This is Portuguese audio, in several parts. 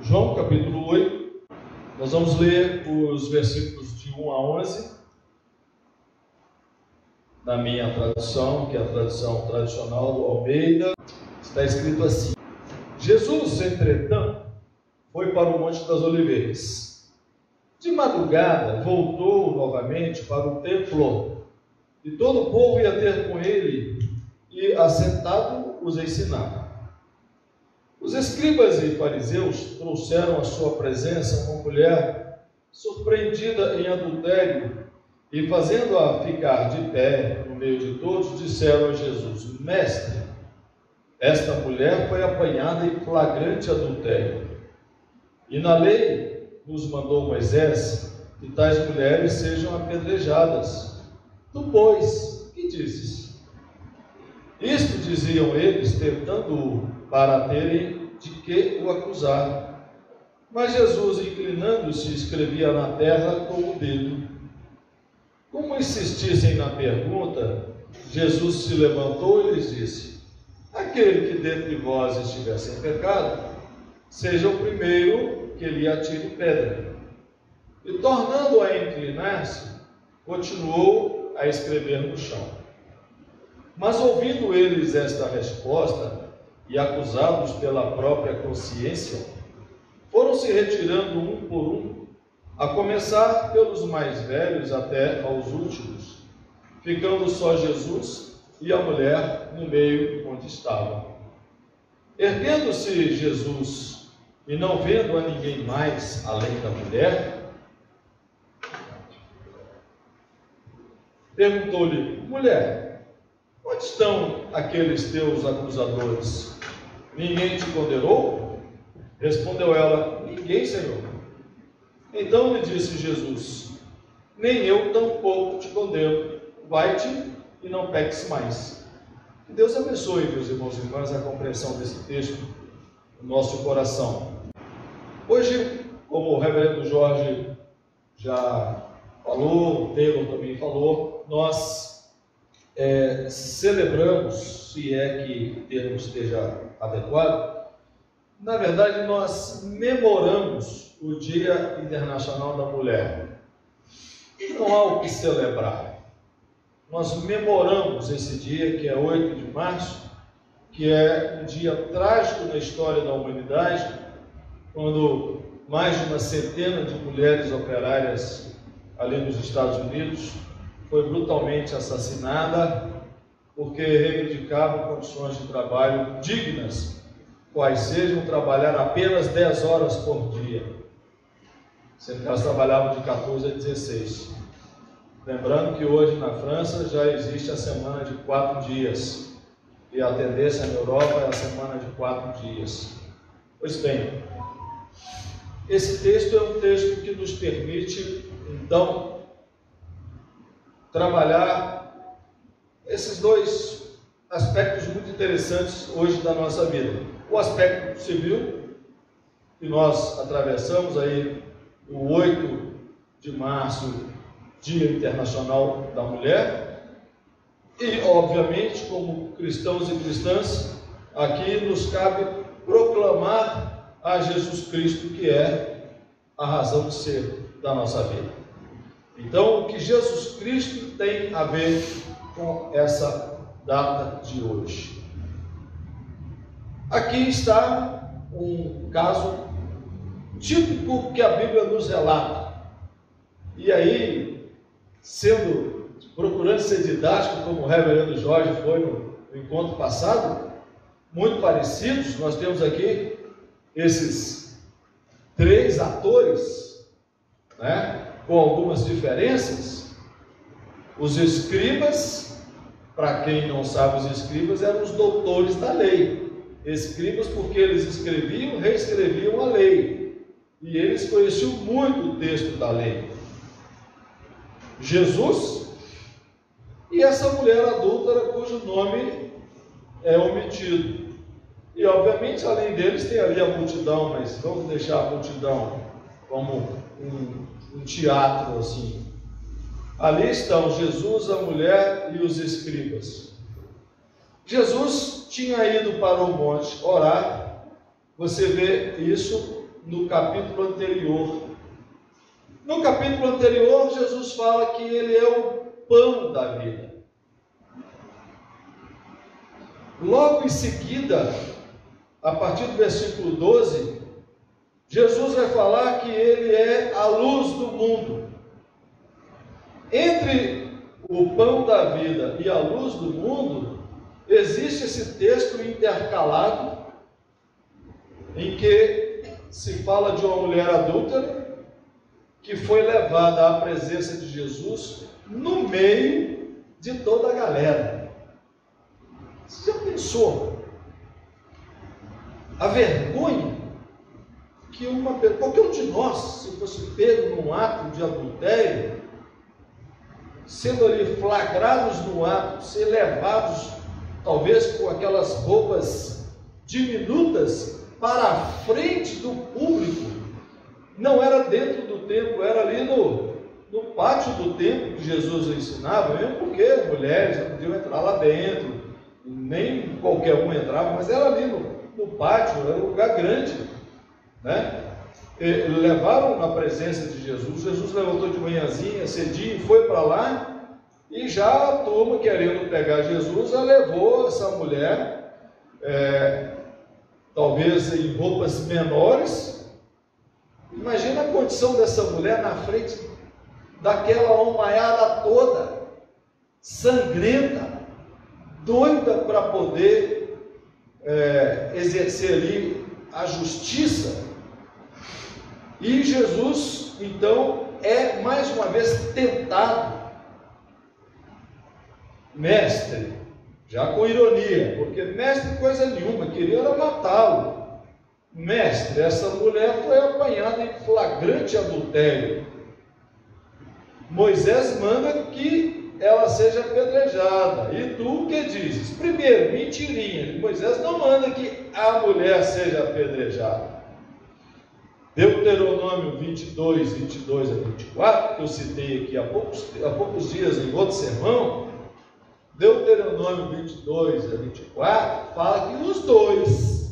João capítulo 8, nós vamos ler os versículos de 1 a 11, na minha tradução, que é a tradução tradicional do Almeida. Está escrito assim: Jesus, entretanto, foi para o Monte das Oliveiras. De madrugada, voltou novamente para o templo, e todo o povo ia ter com ele, e assentado os ensinava. Os escribas e fariseus trouxeram à sua presença uma mulher surpreendida em adultério, e fazendo-a ficar de pé no meio de todos, disseram a Jesus: Mestre, esta mulher foi apanhada em flagrante adultério, e na lei nos mandou Moisés que tais mulheres sejam apedrejadas. Tu, pois, que dizes? Isto diziam eles, tentando-o para terem de que o acusar. Mas Jesus, inclinando-se, escrevia na terra com o dedo. Como insistissem na pergunta, Jesus se levantou e lhes disse: Aquele que dentre vós estiver sem pecado, seja o primeiro que lhe atire pedra. E tornando a inclinar-se, continuou a escrever no chão. Mas ouvindo eles esta resposta, e acusados pela própria consciência, foram se retirando um por um, a começar pelos mais velhos até aos últimos, ficando só Jesus e a mulher no meio onde estavam. Erguendo-se Jesus, e não vendo a ninguém mais além da mulher, perguntou-lhe: Mulher, onde estão aqueles teus acusadores? Ninguém te condenou? Respondeu ela: Ninguém, Senhor. Então lhe disse Jesus: Nem eu tampouco te condeno. Vai-te e não peques mais. Que Deus abençoe, meus irmãos e irmãs, a compreensão desse texto no nosso coração. Hoje, como o reverendo Jorge já falou, o Taylor também falou, nós celebramos, se é que o termo esteja adequado, na verdade nós memoramos o Dia Internacional da Mulher. E não há o que celebrar. Nós memoramos esse dia, que é 8 de março, que é um dia trágico na história da humanidade, quando mais de uma centena de mulheres operárias ali nos Estados Unidos foi brutalmente assassinada porque reivindicavam condições de trabalho dignas, quais sejam trabalhar apenas 10 horas por dia, sendo que elas trabalhavam de 14 a 16. Lembrando que hoje na França já existe a semana de 4 dias, e a tendência na Europa é a semana de 4 dias. Pois bem, esse texto é um texto que nos permite, então, trabalhar esses dois aspectos muito interessantes hoje da nossa vida. O aspecto civil, que nós atravessamos aí o 8 de março, Dia Internacional da Mulher, e, obviamente, como cristãos e cristãs, aqui nos cabe proclamar a Jesus Cristo, que é a razão de ser da nossa vida. Então, o que Jesus Cristo tem a ver com essa data de hoje? Aqui está um caso típico que a Bíblia nos relata. E aí, procurando ser didático, como o reverendo Jorge foi no encontro passado, muito parecidos, nós temos aqui esses 3 atores, com algumas diferenças. Os escribas, para quem não sabe, os escribas eram os doutores da lei. Escribas porque eles escreviam, reescreviam a lei, e eles conheciam muito o texto da lei. Jesus e essa mulher adúltera cujo nome é omitido. E obviamente além deles tem ali a multidão, mas vamos deixar a multidão como um teatro assim. Ali estão Jesus, a mulher e os escribas. Jesus tinha ido para o monte orar. Você vê isso no capítulo anterior. No capítulo anterior, Jesus fala que ele é o pão da vida. Logo em seguida, a partir do versículo 12, Jesus vai falar que ele é a luz do mundo. Entre o pão da vida e a luz do mundo, existe esse texto intercalado, em que se fala de uma mulher adúltera, que foi levada à presença de Jesus, no meio de toda a galera. Você já pensou? A vergonha que qualquer um de nós, se fosse pego num ato de adultério, sendo ali flagrados no ato, ser levados, talvez com aquelas roupas diminutas, para a frente do público, não era dentro do templo, era ali no pátio do templo que Jesus ensinava, mesmo porque as mulheres não podiam entrar lá dentro, nem qualquer um entrava, mas era ali no pátio, era um lugar grande, né? Levaram na presença de Jesus. Jesus levantou de manhãzinha, cedinho, e foi para lá, e já a turma, querendo pegar Jesus, levou essa mulher, talvez em roupas menores. Imagina a condição dessa mulher na frente daquela homaiada toda, sangrenta, doida para poder exercer ali a justiça. E Jesus, então, é mais uma vez tentado. Mestre, já com ironia, porque mestre coisa nenhuma, queria era matá-lo. Mestre, essa mulher foi apanhada em flagrante adultério. Moisés manda que ela seja apedrejada. E tu o que dizes? Primeiro, mentirinha. Moisés não manda que a mulher seja apedrejada. Deuteronômio 22 a 24, que eu citei aqui há poucos dias em outro sermão, Deuteronômio 22 a 24, fala que os dois,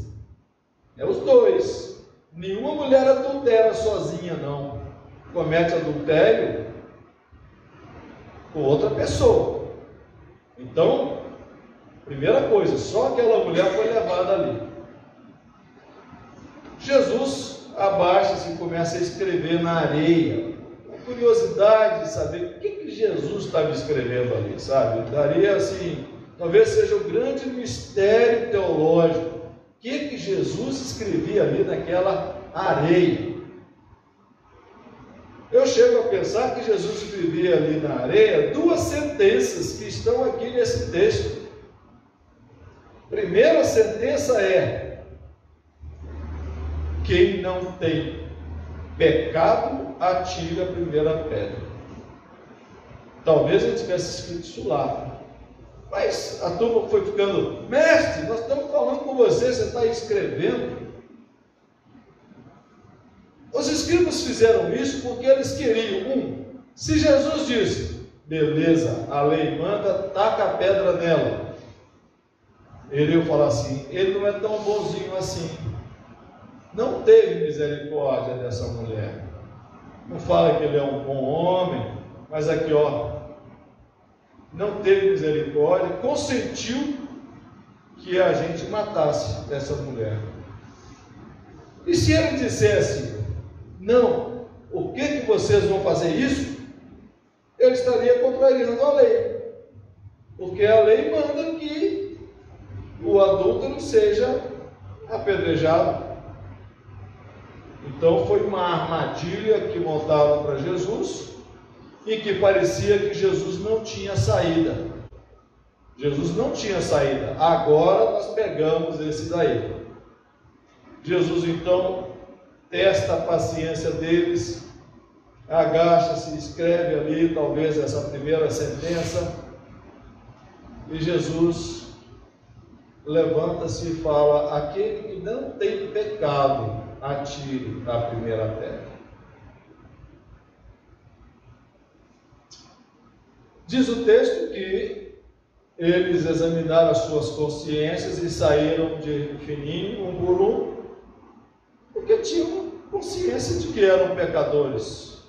nenhuma mulher adultera sozinha não, comete adultério com outra pessoa. Então, primeira coisa, só aquela mulher foi levada ali. Jesus abaixa-se e começa a escrever na areia. A curiosidade de saber o que Jesus estava escrevendo ali, sabe? Daria assim, talvez seja o grande mistério teológico. O que Jesus escrevia ali naquela areia? Eu chego a pensar que Jesus escrevia ali na areia duas sentenças que estão aqui nesse texto. Primeira sentença é: quem não tem pecado, atire a primeira pedra. Talvez ele tivesse escrito isso lá, mas a turma foi ficando: mestre, nós estamos falando com você, você está escrevendo. Os escribas fizeram isso porque eles queriam, se Jesus disse, beleza, a lei manda, taca a pedra nela, ele ia falar assim: ele não é tão bonzinho assim, não teve misericórdia dessa mulher. Não fala que ele é um bom homem, mas aqui não teve misericórdia, consentiu que a gente matasse essa mulher. E se ele dissesse: não, o que vocês vão fazer isso? Ele estaria contrariando a lei, porque a lei manda que o adúltero seja apedrejado. Então foi uma armadilha que montaram para Jesus e que parecia que Jesus não tinha saída. Jesus não tinha saída. Agora nós pegamos esse daí. Jesus então testa a paciência deles, agacha-se, escreve ali talvez essa primeira sentença, e Jesus levanta-se e fala: aquele que não tem pecado, atire a primeira pedra. Diz o texto que eles examinaram as suas consciências e saíram de fininho, um por um, porque tinham consciência de que eram pecadores.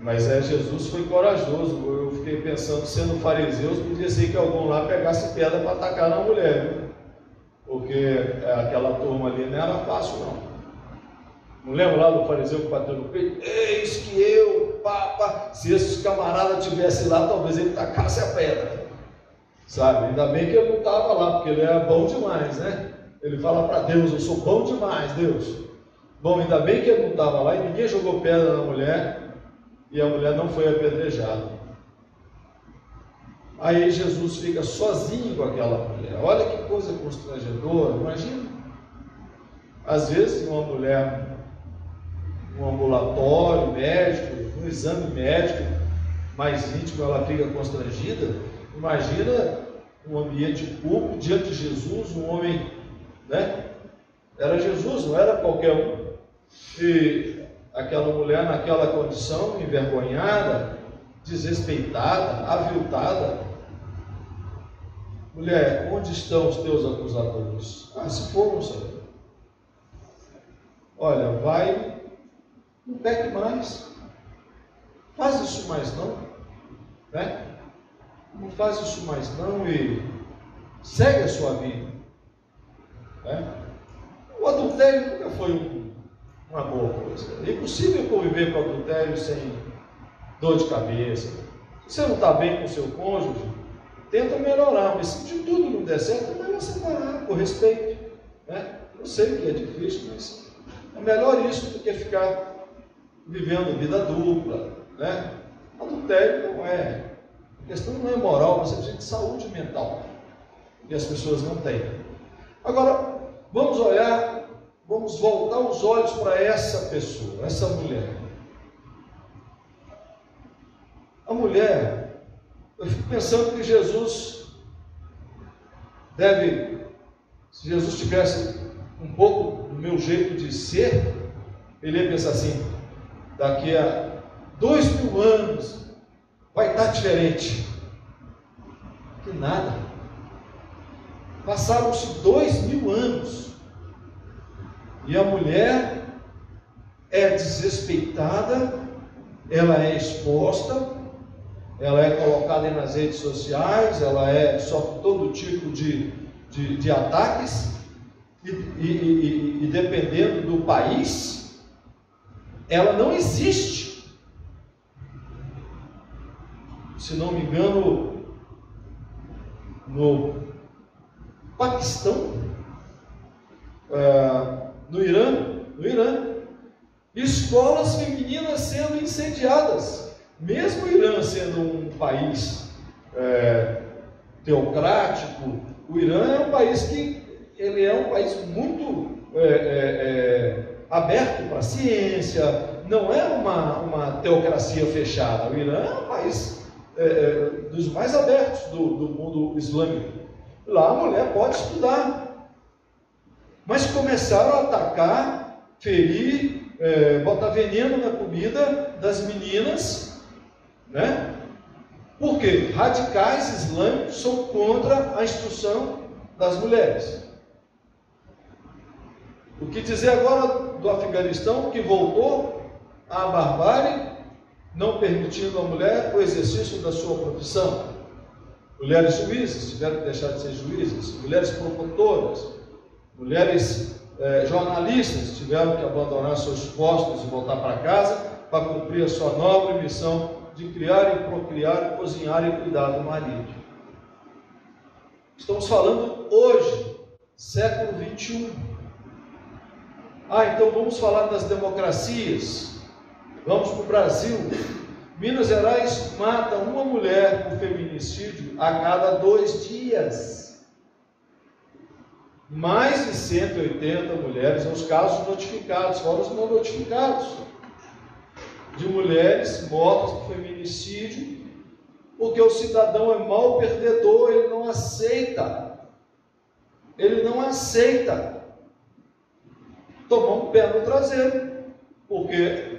Mas Jesus foi corajoso. Eu fiquei pensando, sendo fariseus, podia ser que algum lá pegasse pedra para atacar na mulher, viu? Porque aquela turma ali não era fácil, não. Não lembro lá do fariseu que bateu no peito? Eis que eu, papa, se esses camaradas estivessem lá, talvez ele tacasse a pedra. Sabe? Ainda bem que ele não estava lá, porque ele era bom demais, né? Ele fala para Deus, eu sou bom demais, Deus. Bom, ainda bem que ele não estava lá e ninguém jogou pedra na mulher e a mulher não foi apedrejada. Aí Jesus fica sozinho com aquela mulher. Olha que coisa constrangedora, imagina. Às vezes uma mulher, um ambulatório médico, um exame médico mais íntimo, ela fica constrangida. Imagina um ambiente público diante de Jesus, um homem, né? Era Jesus, não era qualquer um. E aquela mulher naquela condição, envergonhada, desrespeitada, aviltada. Mulher, onde estão os teus acusadores? Ah, se foram, Senhor. Olha, vai, não peque mais. Faz isso mais não, né? Não faz isso mais não e segue a sua vida, né? O adultério nunca foi uma boa coisa. É impossível conviver com adultério sem dor de cabeça. Se você não está bem com o seu cônjuge, tenta melhorar, mas se de tudo não der certo, é melhor separar, por respeito, né? Eu sei que é difícil, mas é melhor isso do que ficar vivendo vida dupla, né? Adultério não é. A questão não é moral, você precisa de saúde mental. E as pessoas não têm. Agora, vamos olhar, vamos voltar os olhos para essa pessoa, essa mulher. A mulher, eu fico pensando que Jesus deve, se Jesus tivesse um pouco do meu jeito de ser, ele ia pensar assim, daqui a 2000 anos vai estar diferente. Que nada. Passaram-se 2000 anos e a mulher é desrespeitada, ela é exposta, ela é colocada nas redes sociais, ela sofre todo tipo de ataques e dependendo do país, ela não existe. Se não me engano, no Paquistão, no Irã, escolas femininas sendo incendiadas, mesmo o Irã sendo um país teocrático, o Irã é um país que ele é um país muito aberto para a ciência, não é uma teocracia fechada. O Irã é um país dos mais abertos do mundo islâmico. Lá a mulher pode estudar, mas começaram a atacar, ferir, botar veneno na comida das meninas, né? Por quê? Radicais islâmicos são contra a instrução das mulheres. O que dizer agora do Afeganistão, que voltou à barbárie, não permitindo à mulher o exercício da sua profissão? Mulheres juízes tiveram que deixar de ser juízes, mulheres promotoras, mulheres jornalistas tiveram que abandonar seus postos e voltar para casa para cumprir a sua nobre missão de criar e procriar, cozinhar e cuidar do marido. Estamos falando hoje, século 21. Então vamos falar das democracias. Vamos para o Brasil. Minas Gerais mata uma mulher por feminicídio a cada 2 dias. Mais de 180 mulheres, são os casos notificados, fora os não notificados, de mulheres mortas por feminicídio, porque o cidadão é mau perdedor, ele não aceita tomar um pé no traseiro, porque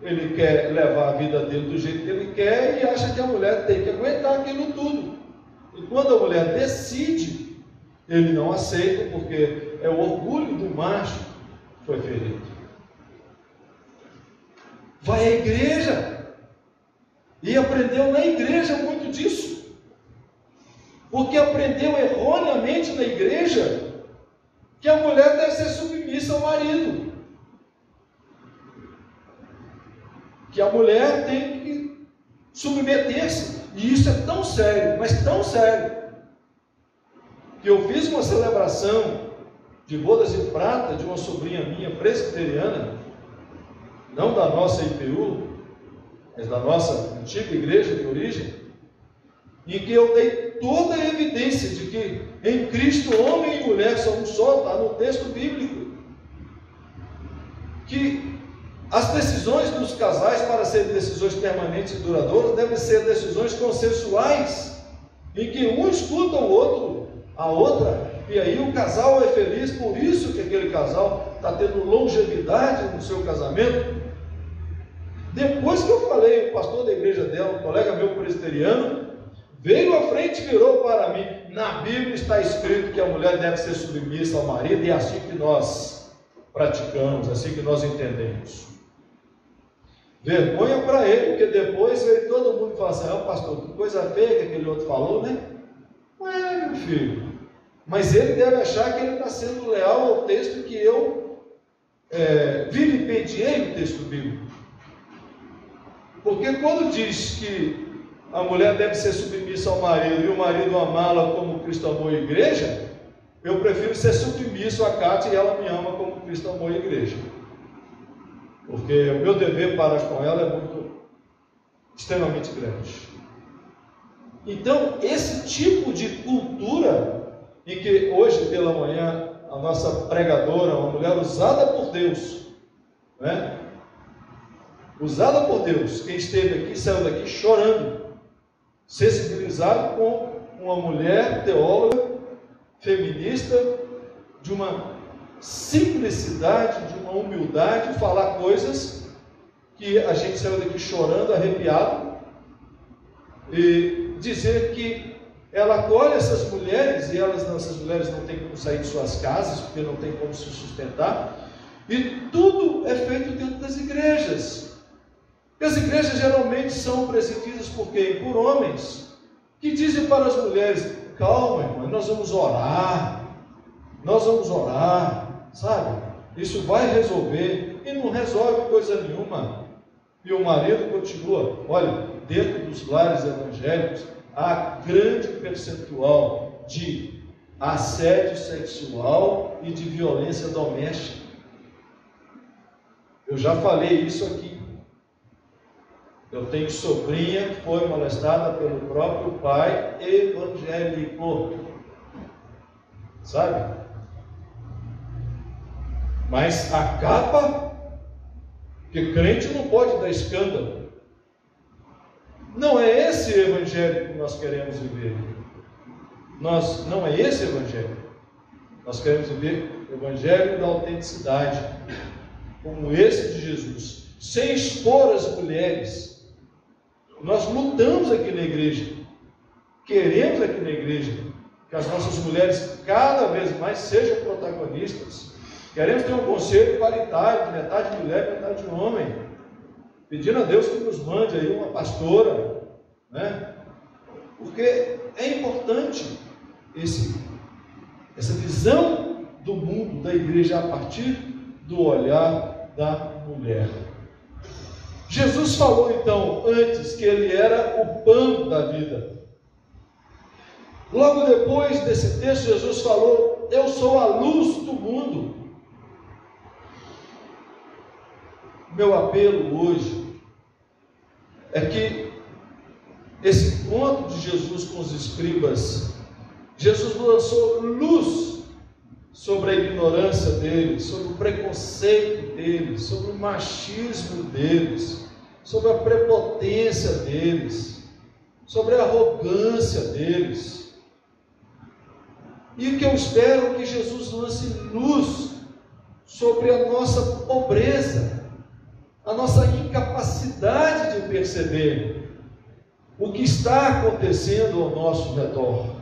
ele quer levar a vida dele do jeito que ele quer e acha que a mulher tem que aguentar aquilo tudo. E quando a mulher decide, ele não aceita, porque é o orgulho do macho foi ferido. Vai à igreja. E aprendeu na igreja muito disso. Porque aprendeu erroneamente na igreja que a mulher deve ser submissa ao marido. Que a mulher tem que submeter-se. E isso é tão sério, mas tão sério, que eu fiz uma celebração de bodas de prata de uma sobrinha minha, presbiteriana, não da nossa IPU, mas da nossa antiga igreja de origem, em que eu dei toda a evidência de que em Cristo homem e mulher são um só, está no texto bíblico, que as decisões dos casais, para serem decisões permanentes e duradouras, devem ser decisões consensuais, em que um escuta o outro, a outra, e aí o casal é feliz. Por isso que aquele casal está tendo longevidade no seu casamento. Depois que eu falei, o pastor da igreja dela, um colega meu presbiteriano, veio à frente e virou para mim: na Bíblia está escrito que a mulher deve ser submissa ao marido, e é assim que nós praticamos, assim que nós entendemos. Vergonha para ele, porque depois veio todo mundo e falou assim: ah, pastor, que coisa feia que aquele outro falou, né? Ué, meu filho, mas ele deve achar que ele está sendo leal ao texto que eu vilipendiei no texto bíblico. Porque quando diz que a mulher deve ser submissa ao marido e o marido amá-la como Cristo amou a igreja, eu prefiro ser submisso a Cátia e ela me ama como Cristo amou a igreja. Porque o meu dever para com ela é extremamente grande. Então, esse tipo de cultura, em que hoje pela manhã a nossa pregadora, uma mulher usada por Deus, né? Usada por Deus, quem esteve aqui saiu daqui chorando, sensibilizado com uma mulher teóloga, feminista, de uma simplicidade, de uma humildade, falar coisas que a gente saiu daqui chorando, arrepiado, e dizer que ela acolhe essas mulheres, e essas mulheres não têm como sair de suas casas, porque não tem como se sustentar, e tudo é feito dentro das igrejas. E as igrejas geralmente são presididas por quem? Por homens, que dizem para as mulheres: calma, irmã, nós vamos orar, sabe? Isso vai resolver, e não resolve coisa nenhuma. E o marido continua. Olha, dentro dos lares evangélicos, há grande percentual de assédio sexual e de violência doméstica. Eu já falei isso aqui. Eu tenho sobrinha que foi molestada pelo próprio pai evangélico, sabe? Mas a capa, que crente não pode dar escândalo. Não é esse evangelho que nós queremos viver. Não é esse evangelho. Nós queremos viver o evangelho da autenticidade, como esse de Jesus, sem expor as mulheres. Nós lutamos aqui na igreja, queremos aqui na igreja que as nossas mulheres cada vez mais sejam protagonistas. Queremos ter um conselho igualitário, de metade mulher, metade homem, pedindo a Deus que nos mande aí uma pastora, né? Porque é importante essa visão do mundo da igreja a partir do olhar da mulher. Jesus falou então antes que ele era o pão da vida. Logo depois desse texto, Jesus falou: eu sou a luz do mundo. Meu apelo hoje é que esse encontro de Jesus com os escribas, Jesus lançou luz sobre a ignorância deles, sobre o preconceito deles, sobre o machismo deles, sobre a prepotência deles, sobre a arrogância deles. E o que eu espero é que Jesus lance luz sobre a nossa pobreza, a nossa incapacidade de perceber o que está acontecendo ao nosso redor,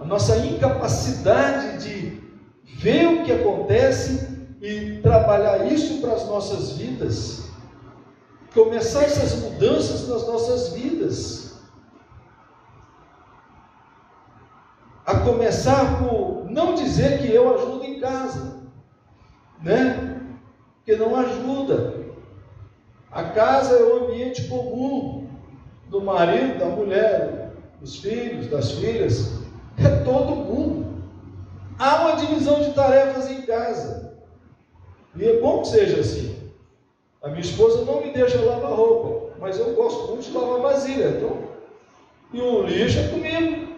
a nossa incapacidade de ver o que acontece e trabalhar isso para as nossas vidas, começar essas mudanças nas nossas vidas, a começar por não dizer que eu ajudo em casa, né? Porque não ajuda. A casa é o ambiente comum do marido, da mulher, dos filhos, das filhas, é todo mundo. Há uma divisão de tarefas em casa, e é bom que seja assim. A minha esposa não me deixa lavar roupa, mas eu gosto muito de lavar vasilha, então, e o lixo é comigo,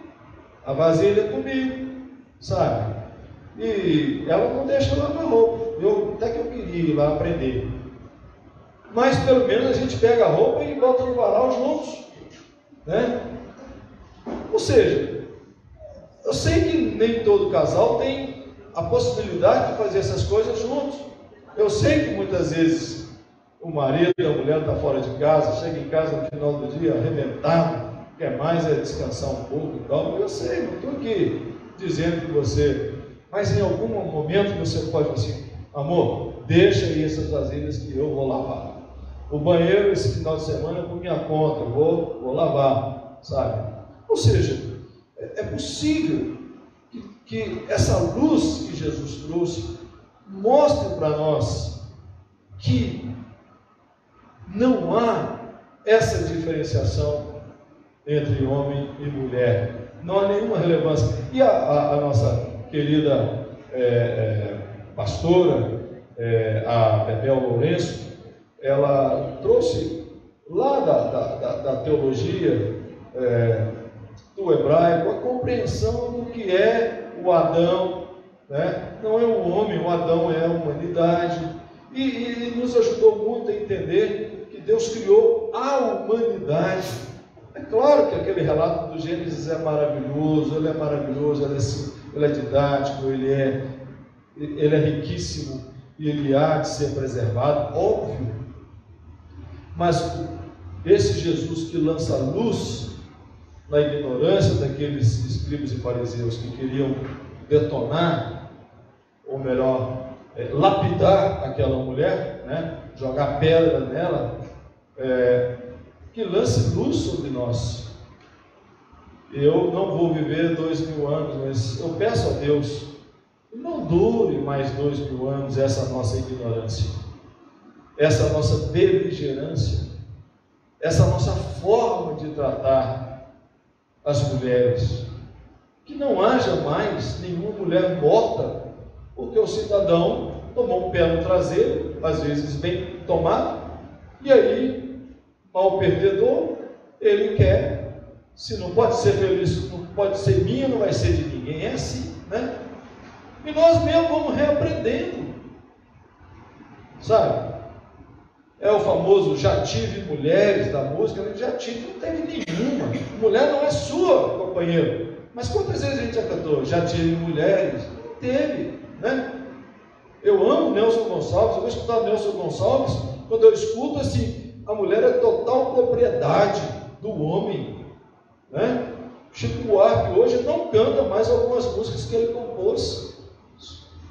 a vasilha é comigo, sabe? E ela não deixa lavar roupa. Até que eu queria ir lá aprender, mas pelo menos a gente pega a roupa e bota no varal juntos, né? Ou seja, eu sei que nem todo casal tem a possibilidade de fazer essas coisas juntos. Eu sei que muitas vezes o marido e a mulher estão fora de casa, chega em casa no final do dia arrebentado, quer mais é descansar um pouco e tal. Eu sei, não estou aqui dizendo que você, mas em algum momento você pode dizer assim: amor, deixa aí essas vasilhas que eu vou lavar. O banheiro esse final de semana é por minha conta, eu vou lavar, sabe? Ou seja, é possível que essa luz que Jesus trouxe mostre para nós que não há essa diferenciação entre homem e mulher, não há nenhuma relevância. E a nossa querida pastora, a Bebel Lourenço, ela trouxe lá da teologia do hebraico a compreensão do que é o Adão, né? Não é o homem, o Adão é a humanidade, e nos ajudou muito a entender que Deus criou a humanidade. É claro que aquele relato do Gênesis é maravilhoso, ele é didático, ele é riquíssimo e ele há de ser preservado, óbvio. Mas esse Jesus que lança luz na ignorância daqueles escribas e fariseus que queriam detonar, ou melhor, lapidar aquela mulher, né? Jogar pedra nela, que lance luz sobre nós. Eu não vou viver 2000 anos, mas eu peço a Deus que não dure mais 2000 anos essa nossa ignorância, essa nossa beligerância, essa nossa forma de tratar as mulheres. Que não haja mais nenhuma mulher morta porque o cidadão tomou um pé no traseiro, às vezes bem tomado, e aí, mal perdedor, ele quer, se não pode ser feliz, não pode ser minha, não vai ser de ninguém. É assim, né? E nós mesmos vamos reaprendendo, sabe? É o famoso já tive mulheres da música. Já tive, não teve nenhuma. Mulher não é sua, companheiro. Mas quantas vezes a gente já cantou? Já tive mulheres? Não teve, né? Eu amo Nelson Gonçalves, eu vou escutar Nelson Gonçalves, quando eu escuto assim, a mulher é total propriedade do homem, né? Chico Buarque hoje não canta mais algumas músicas que ele compôs,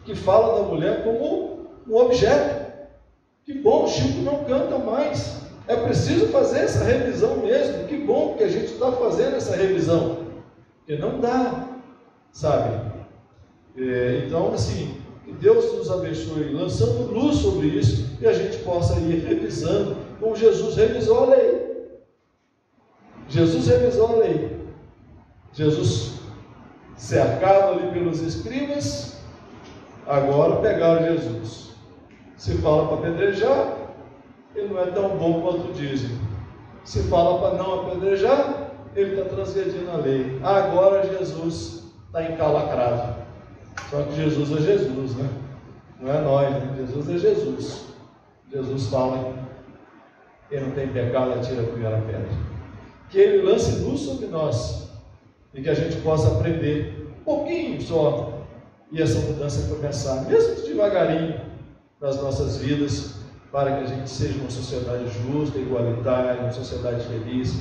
que fala da mulher como um objeto. Que bom, o Chico não canta mais. É preciso fazer essa revisão mesmo. Que bom que a gente está fazendo essa revisão, porque não dá, sabe? Então, assim, que Deus nos abençoe, lançando luz sobre isso, e a gente possa ir revisando, como Jesus revisou a lei. Jesus revisou a lei. Jesus, cercado ali pelos escribas, agora pegaram Jesus. Se fala para apedrejar, ele não é tão bom quanto dizem. Se fala para não apedrejar, ele está transgredindo a lei. Agora Jesus está encalacrado. Só que Jesus é Jesus, né? Não é nós, né? Jesus é Jesus. Jesus fala: quem não tem pecado, atira a primeira pedra. Que ele lance luz sobre nós e que a gente possa aprender um pouquinho só, e essa mudança começar, mesmo devagarinho, nas nossas vidas, para que a gente seja uma sociedade justa, igualitária, uma sociedade feliz,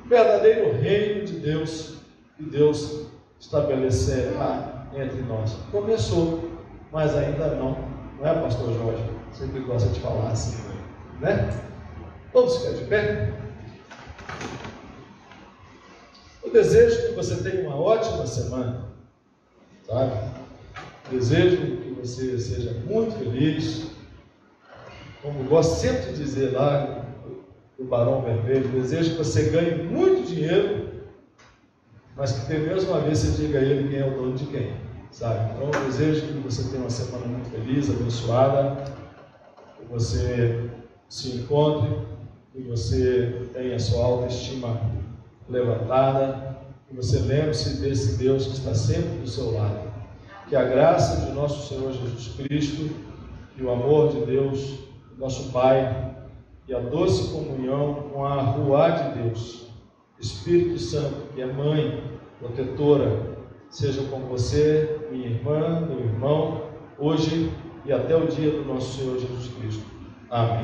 um verdadeiro reino de Deus, que Deus estabelecerá entre nós. Começou, mas ainda não Não é, pastor Jorge? Sempre gosta de falar assim, né? Vamos ficar de pé? Eu desejo que você tenha uma ótima semana, sabe? Desejo que você seja muito feliz. Como eu gosto sempre de dizer lá do Barão Vermelho, desejo que você ganhe muito dinheiro, mas que pela mesma vez você diga a ele quem é o dono de quem, sabe? Então eu desejo que você tenha uma semana muito feliz, abençoada, que você se encontre, que você tenha sua autoestima levantada, que você lembre-se desse Deus que está sempre do seu lado. Que a graça de nosso Senhor Jesus Cristo e o amor de Deus, nosso Pai, e a doce comunhão com a Ruá de Deus, Espírito Santo, que é mãe, protetora, seja com você, minha irmã, meu irmão, hoje e até o dia do nosso Senhor Jesus Cristo. Amém.